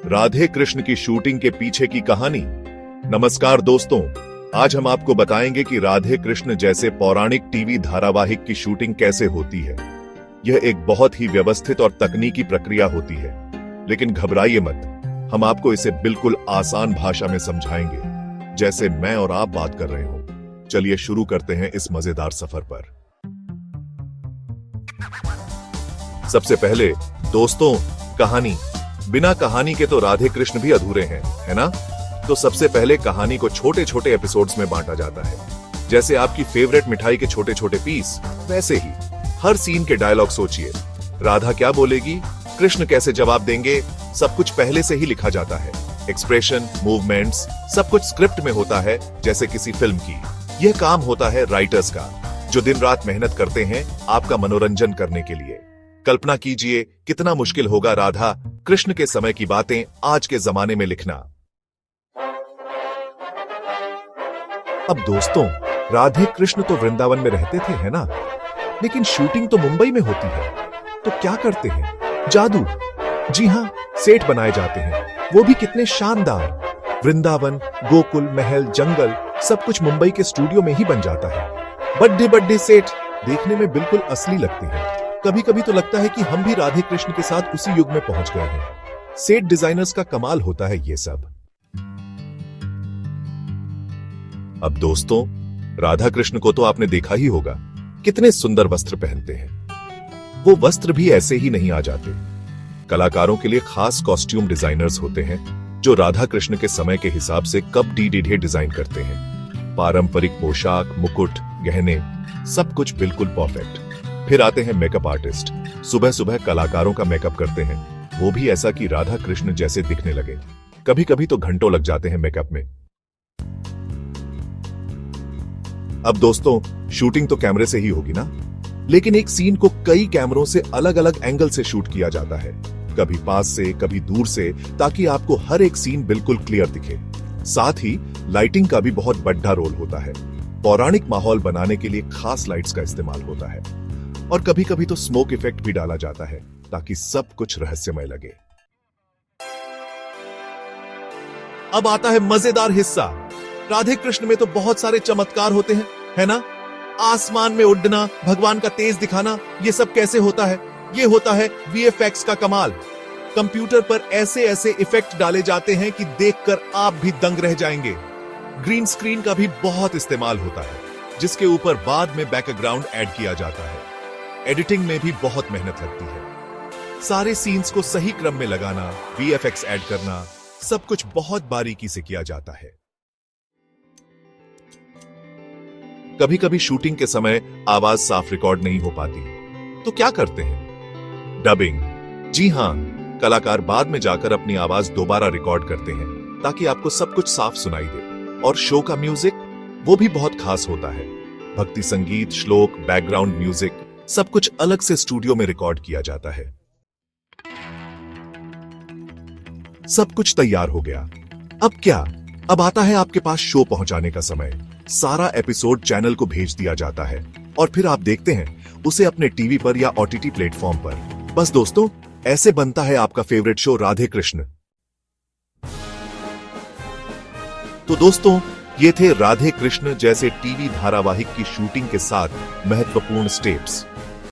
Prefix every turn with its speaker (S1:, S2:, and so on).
S1: राधे कृष्ण की शूटिंग के पीछे की कहानी। नमस्कार दोस्तों, आज हम आपको बताएंगे कि राधे कृष्ण जैसे पौराणिक टीवी धारावाहिक की शूटिंग कैसे होती है। यह एक बहुत ही व्यवस्थित और तकनीकी प्रक्रिया होती है, लेकिन घबराइए मत, हम आपको इसे बिल्कुल आसान भाषा में समझाएंगे, जैसे मैं और आप बात कर रहे हो। चलिए शुरू करते हैं इस मजेदार सफर पर। सबसे पहले दोस्तों, कहानी। बिना कहानी के तो राधे कृष्ण भी अधूरे हैं, है ना? तो सबसे पहले कहानी को छोटे छोटे एपिसोड्स में बांटा जाता है। जैसे आपकी फेवरेट मिठाई के छोटे छोटे पीस, वैसे ही हर सीन के डायलॉग सोचिए। राधा क्या बोलेगी, कृष्ण कैसे जवाब देंगे, सब कुछ पहले से ही लिखा जाता है। एक्सप्रेशन, मूवमेंट्स, सब कुछ स्क्रिप्ट में होता है, जैसे किसी फिल्म की। यह काम होता है राइटर्स का, जो दिन रात मेहनत करते हैं आपका मनोरंजन करने के लिए। कल्पना कीजिए कितना मुश्किल होगा राधा कृष्ण के समय की बातें आज के जमाने में लिखना। अब दोस्तों, राधे कृष्ण तो वृंदावन में रहते थे, है ना? लेकिन शूटिंग तो मुंबई में होती है। तो क्या करते हैं? जादू। जी हां, सेट बनाए जाते हैं, वो भी कितने शानदार। वृंदावन, गोकुल, महल, जंगल, सब कुछ मुंबई के स्टूडियो में ही बन जाता है। बड़े बड़े सेट देखने में बिल्कुल असली लगते हैं। कभी कभी तो लगता है कि हम भी राधे कृष्ण के साथ उसी युग में पहुंच गए हैं। सेट डिजाइनर्स का कमाल होता है ये सब। अब दोस्तों, राधा कृष्ण को तो आपने देखा ही होगा, कितने सुंदर वस्त्र पहनते हैं। वो वस्त्र भी ऐसे ही नहीं आ जाते। कलाकारों के लिए खास कॉस्ट्यूम डिजाइनर्स होते हैं, जो राधा कृष्ण के समय के हिसाब से कप डी डिजाइन करते हैं। पारंपरिक पोशाक, मुकुट, गहने, सब कुछ बिल्कुल परफेक्ट। फिर आते हैं मेकअप आर्टिस्ट। सुबह सुबह कलाकारों का मेकअप करते हैं, वो भी ऐसा कि राधा कृष्ण जैसे दिखने लगे। कभी कभी तो घंटों लग जाते हैं मेकअप में। अब दोस्तों, शूटिंग तो कैमरे से ही होगी ना, लेकिन एक सीन को कई कैमरों से अलग अलग एंगल से शूट किया जाता है, कभी पास से, कभी दूर से, ताकि आपको हर एक सीन बिल्कुल क्लियर दिखे। साथ ही लाइटिंग का भी बहुत बड़ा रोल होता है। पौराणिक माहौल बनाने के लिए खास लाइट्स का इस्तेमाल होता है, और कभी कभी तो स्मोक इफेक्ट भी डाला जाता है, ताकि सब कुछ रहस्यमय लगे। अब आता है मजेदार हिस्सा। राधे कृष्ण में तो बहुत सारे चमत्कार होते हैं, है ना? आसमान में उड़ना, भगवान का तेज दिखाना, ये सब कैसे होता है? ये होता है वीएफएक्स का कमाल। कंप्यूटर पर ऐसे ऐसे इफेक्ट डाले जाते हैं कि देखकर आप भी दंग रह जाएंगे। ग्रीन स्क्रीन का भी बहुत इस्तेमाल होता है, जिसके ऊपर बाद में बैकग्राउंड ऐड किया जाता है। एडिटिंग में भी बहुत मेहनत लगती है। सारे सीन्स को सही क्रम में लगाना, वीएफएक्स ऐड करना, सब कुछ बहुत बारीकी से किया जाता है। कभी कभी शूटिंग के समय आवाज साफ रिकॉर्ड नहीं हो पाती, तो क्या करते हैं? डबिंग। जी हां, कलाकार बाद में जाकर अपनी आवाज दोबारा रिकॉर्ड करते हैं, ताकि आपको सब कुछ साफ सुनाई दे। और शो का म्यूजिक, वो भी बहुत खास होता है। भक्ति संगीत, श्लोक, बैकग्राउंड म्यूजिक, सब कुछ अलग से स्टूडियो में रिकॉर्ड किया जाता है। सब कुछ तैयार हो गया। अब क्या? अब आता है आपके पास शो पहुंचाने का समय। सारा एपिसोड चैनल को भेज दिया जाता है, और फिर आप देखते हैं उसे अपने टीवी पर या ओटीटी प्लेटफॉर्म पर। बस दोस्तों, ऐसे बनता है आपका फेवरेट शो राधे कृष्ण। तो दोस्तों, ये थे राधे कृष्ण जैसे टीवी धारावाहिक की शूटिंग के साथ महत्वपूर्ण स्टेप्स।